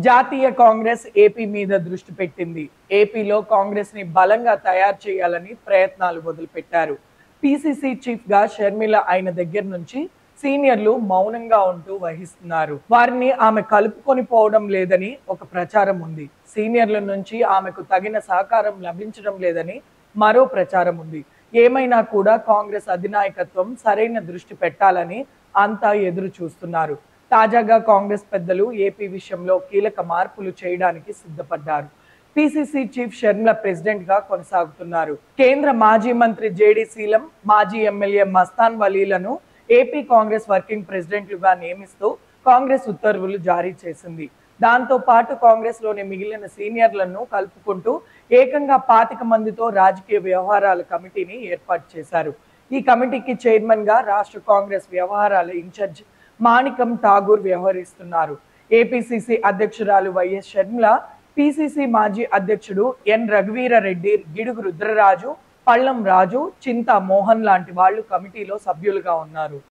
జాతీయ కాంగ్రెస్ ఏపీ మీద దృష్టి పెట్టింది. ఏపీలో కాంగ్రెస్ ని బలంగా తయారు చేయాలని ప్రయత్నాలు మొదలుపెట్టారు. పిసిసి చీఫ్ గా షర్మిల అయిన దగ్గర నుంచి సీనియర్లు మౌనంగా ఉంటూ వహిస్తున్నారు. వారిని ఆమె కలుపుకొని పోవడం లేదని ఒక ప్రచారం ఉంది. సీనియర్ల నుంచి ఆమెకు తగిన సహకారం లభించడం లేదని మరో ప్రచారం ఉంది. ఏమైనా కూడా కాంగ్రెస్ అధినాయకత్వం సరైన దృష్టి పెట్టాలని అంతా ఎదురు చూస్తున్నారు. తాజాగా కాంగ్రెస్ పెద్దలు ఏపీ విషయంలో కీలక మార్పులు చేయడానికి సిద్ధపడ్డారు. పిసిసి చీఫ్ షర్మిల ప్రెసిడెంట్ గా కొనసాగుతున్నారు. కేంద్ర మాజీ మంత్రి జేడి శీలం, మాజీ ఎమ్మెల్యే మస్తాన్ వలీలను ఏపీ కాంగ్రెస్ వర్కింగ్ ప్రెసిడెంట్లుగా నియమిస్తూ కాంగ్రెస్ ఉత్తర్వులు జారీ చేసింది. దాంతో పాటు కాంగ్రెస్ లోని మిగిలిన సీనియర్లను కలుపుకుంటూ ఏకంగా 25 మందితో రాజకీయ వ్యవహారాల కమిటీని ఏర్పాటు చేశారు. ఈ కమిటీకి చైర్మన్ గా రాష్ట్ర కాంగ్రెస్ వ్యవహారాల ఇన్ఛార్జ్ మాణికం ఠాగూర్ వ్యవహరిస్తున్నారు. ఏపీసీసీ అధ్యక్షురాలు వైఎస్ షర్మిల, పిసిసి మాజీ అధ్యక్షుడు ఎన్ రఘువీరారెడ్డి, గిడుగు రుద్రరాజు, పళ్లం రాజు, చింతా మోహన్ లాంటి వాళ్లు కమిటీలో సభ్యులుగా ఉన్నారు.